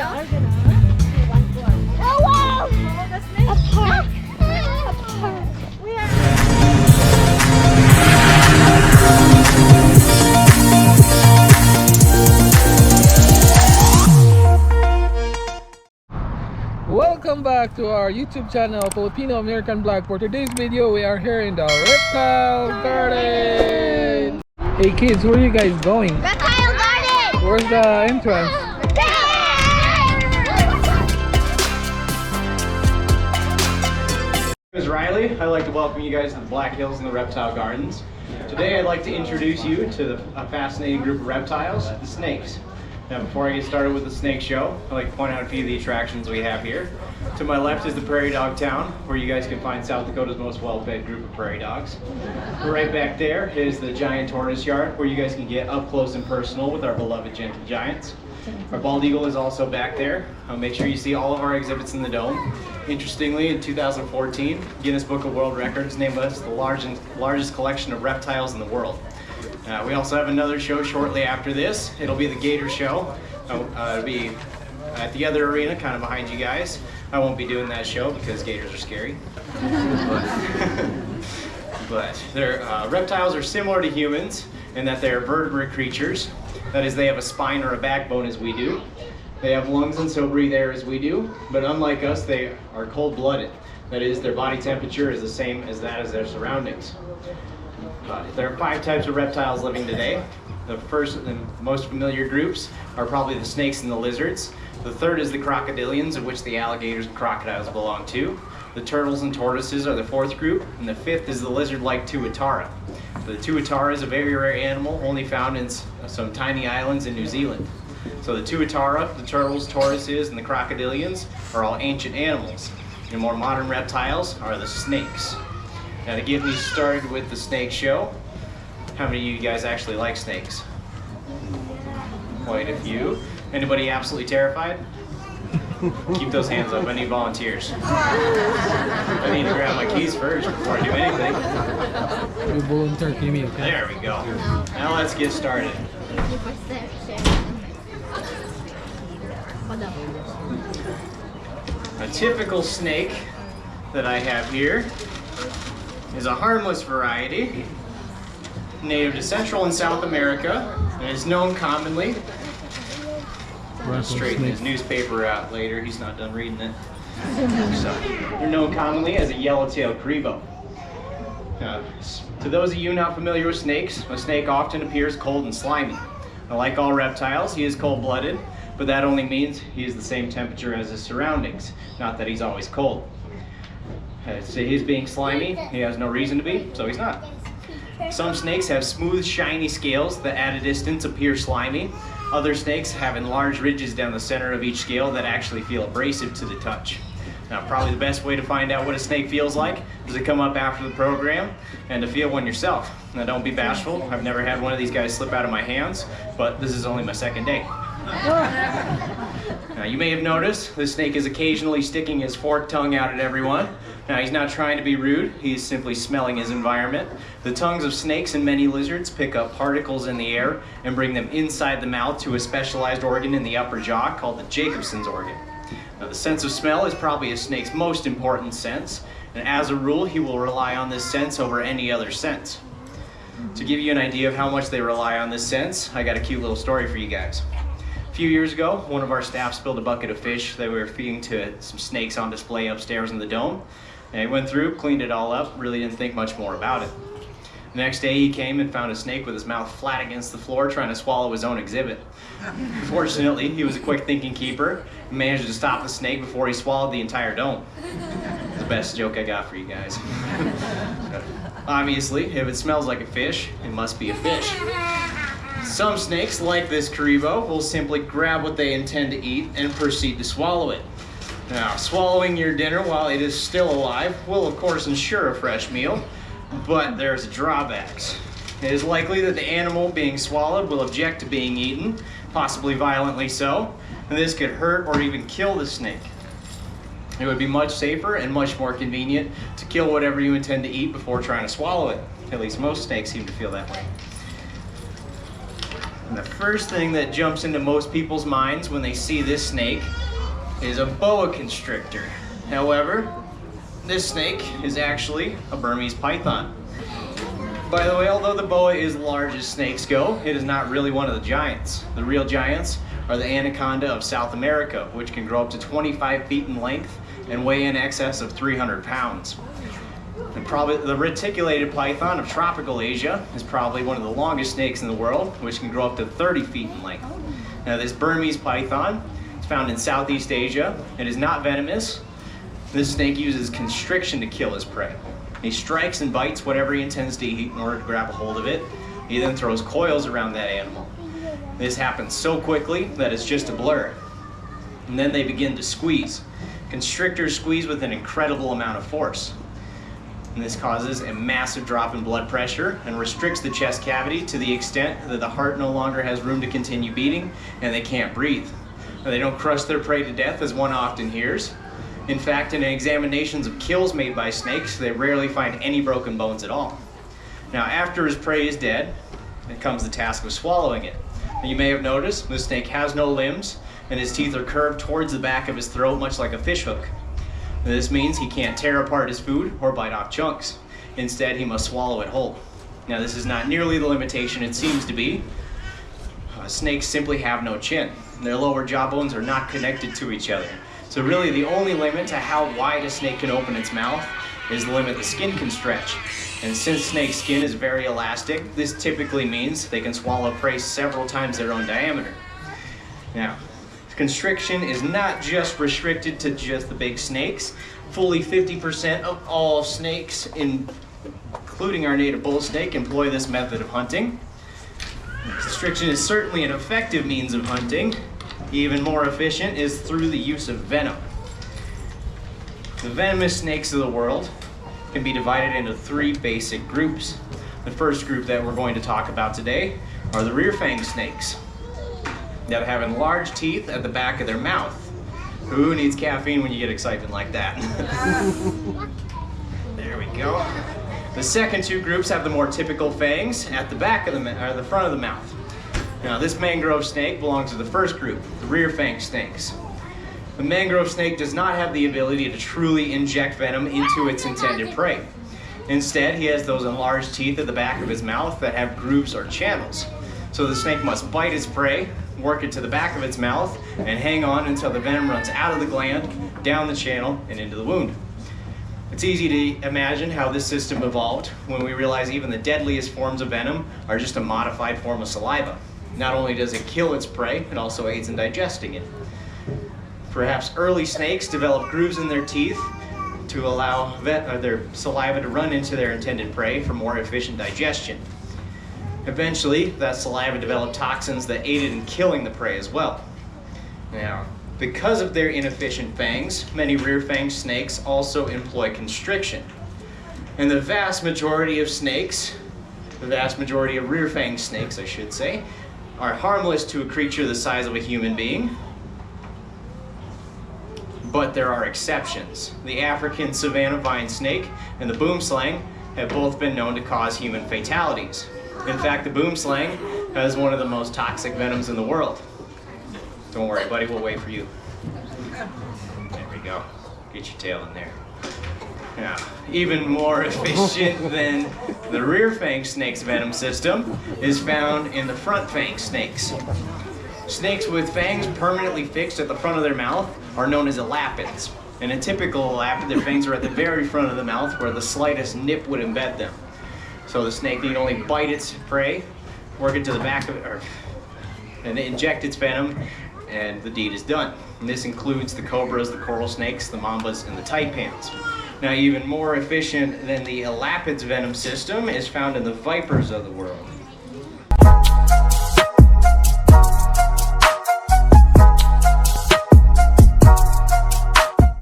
Oh wow! A park. Welcome back to our YouTube channel, Filipino American Vlog. For today's video, we are here in the Reptile Garden. Hey kids, where are you guys going? Reptile Garden! Where's the entrance? My name is Riley. I'd like to welcome you guys to the Black Hills and the Reptile Gardens. Today I'd like to introduce you to a fascinating group of reptiles, the snakes. Now before I get started with the snake show, I'd like to point out a few of the attractions we have here. To my left is the Prairie Dog Town, where you guys can find South Dakota's most well-fed group of prairie dogs. Right back there is the Giant Tortoise Yard, where you guys can get up close and personal with our beloved gentle giants. Our bald eagle is also back there. Make sure you see all of our exhibits in the dome. Interestingly, in 2014, Guinness Book of World Records named us the largest collection of reptiles in the world. We also have another show shortly after this. It'll be the Gator Show. It'll be at the other arena, kind of behind you guys. I won't be doing that show because gators are scary. But reptiles are similar to humans in that they're vertebrate creatures. That is, they have a spine or a backbone as we do. They have lungs and so breathe air as we do. But unlike us, they are cold-blooded. That is, their body temperature is the same as that as their surroundings. There are 5 types of reptiles living today. The first and most familiar groups are probably the snakes and the lizards. The third is the crocodilians, of which the alligators and crocodiles belong to. The turtles and tortoises are the 4th group, and the 5th is the lizard-like tuatara. The tuatara is a very rare animal, only found in some tiny islands in New Zealand. So the tuatara, the turtles, tortoises, and the crocodilians are all ancient animals. The more modern reptiles are the snakes. Now to get me started with the snake show, how many of you guys actually like snakes? Quite a few. Anybody absolutely terrified? Keep those hands up. I need volunteers. I need to grab my keys first before I do anything. You volunteer, Kimmy, okay? There we go. Now let's get started. A typical snake that I have here is a harmless variety, native to Central and South America, and is known commonly. Straighten his newspaper out later, he's not done reading it. So, they're known commonly as a yellow-tailed cribo. To those of you not familiar with snakes, a snake often appears cold and slimy. Now, like all reptiles, he is cold-blooded, but that only means he is the same temperature as his surroundings, not that he's always cold. So he's being slimy, he has no reason to be, so he's not. Some snakes have smooth, shiny scales that at a distance appear slimy. Other snakes have enlarged ridges down the center of each scale that actually feel abrasive to the touch. Now, probably the best way to find out what a snake feels like is to come up after the program and to feel one yourself. Now, don't be bashful. I've never had one of these guys slip out of my hands, but this is only my 2nd day. Now, you may have noticed this snake is occasionally sticking his forked tongue out at everyone. Now, he's not trying to be rude, he's simply smelling his environment. The tongues of snakes and many lizards pick up particles in the air and bring them inside the mouth to a specialized organ in the upper jaw called the Jacobson's organ. Now, the sense of smell is probably a snake's most important sense, and as a rule, he will rely on this sense over any other sense. To give you an idea of how much they rely on this sense, I got a cute little story for you guys. A few years ago, one of our staff spilled a bucket of fish that we were feeding to some snakes on display upstairs in the dome. And he went through, cleaned it all up, really didn't think much more about it. The next day he came and found a snake with his mouth flat against the floor trying to swallow his own exhibit. Fortunately, he was a quick thinking keeper and managed to stop the snake before he swallowed the entire dome. It's the best joke I got for you guys. Obviously, if it smells like a fish, it must be a fish. Some snakes, like this Karibo, will simply grab what they intend to eat and proceed to swallow it. Now, swallowing your dinner while it is still alive will of course ensure a fresh meal, but there's drawbacks. It is likely that the animal being swallowed will object to being eaten, possibly violently so, and this could hurt or even kill the snake. It would be much safer and much more convenient to kill whatever you intend to eat before trying to swallow it. At least most snakes seem to feel that way. And the first thing that jumps into most people's minds when they see this snake is a boa constrictor. However, this snake is actually a Burmese python. By the way, although the boa is large as snakes go, it is not really one of the giants. The real giants are the anaconda of South America, which can grow up to 25 feet in length and weigh in excess of 300 pounds. And probably the reticulated python of tropical Asia is probably one of the longest snakes in the world, which can grow up to 30 feet in length. Now this Burmese python is found in Southeast Asia and is not venomous. This snake uses constriction to kill his prey. He strikes and bites whatever he intends to eat in order to grab a hold of it. He then throws coils around that animal. This happens so quickly that it's just a blur. And then they begin to squeeze. Constrictors squeeze with an incredible amount of force. And this causes a massive drop in blood pressure and restricts the chest cavity to the extent that the heart no longer has room to continue beating and they can't breathe. Now, they don't crush their prey to death as one often hears. In fact, in examinations of kills made by snakes, they rarely find any broken bones at all. Now, after his prey is dead, it comes the task of swallowing it. And you may have noticed the snake has no limbs and his teeth are curved towards the back of his throat, much like a fish hook. This means he can't tear apart his food or bite off chunks. Instead, he must swallow it whole. Now, this is not nearly the limitation it seems to be. Snakes simply have no chin. Their lower jaw bones are not connected to each other. So really the only limit to how wide a snake can open its mouth is the limit the skin can stretch. And since snake skin is very elastic, this typically means they can swallow prey several times their own diameter. Now, constriction is not just restricted to just the big snakes. Fully 50% of all snakes, including our native bull snake, employ this method of hunting. Constriction is certainly an effective means of hunting. Even more efficient is through the use of venom. The venomous snakes of the world can be divided into three basic groups. The first group that we're going to talk about today are the rear fang snakes that have enlarged teeth at the back of their mouth. Who needs caffeine when you get excitement like that? There we go. The second two groups have the more typical fangs at the back of the front of the mouth. Now, this mangrove snake belongs to the first group, the rear fang snakes. The mangrove snake does not have the ability to truly inject venom into its intended prey. Instead, he has those enlarged teeth at the back of his mouth that have grooves or channels. So the snake must bite its prey, work it to the back of its mouth, and hang on until the venom runs out of the gland, down the channel, and into the wound. It's easy to imagine how this system evolved when we realize even the deadliest forms of venom are just a modified form of saliva. Not only does it kill its prey, it also aids in digesting it. Perhaps early snakes developed grooves in their teeth to allow their saliva to run into their intended prey for more efficient digestion. Eventually, that saliva developed toxins that aided in killing the prey as well. Now, because of their inefficient fangs, many rear fang snakes also employ constriction. And the vast majority of snakes, the vast majority of rear fang snakes, I should say, are harmless to a creature the size of a human being. But there are exceptions. The African savanna vine snake and the boomslang have both been known to cause human fatalities. In fact, the boomslang has one of the most toxic venoms in the world. Don't worry, buddy, we'll wait for you. There we go. Get your tail in there. Now, even more efficient than the rear fang snake's venom system is found in the front fang snakes. Snakes with fangs permanently fixed at the front of their mouth are known as elapids. In a typical elapid, their fangs are at the very front of the mouth where the slightest nip would embed them. So the snake need only bite its prey, work it to the back of it, and inject its venom, and the deed is done. And this includes the cobras, the coral snakes, the mambas, and the taipans. Now, even more efficient than the elapid's venom system is found in the vipers of the world.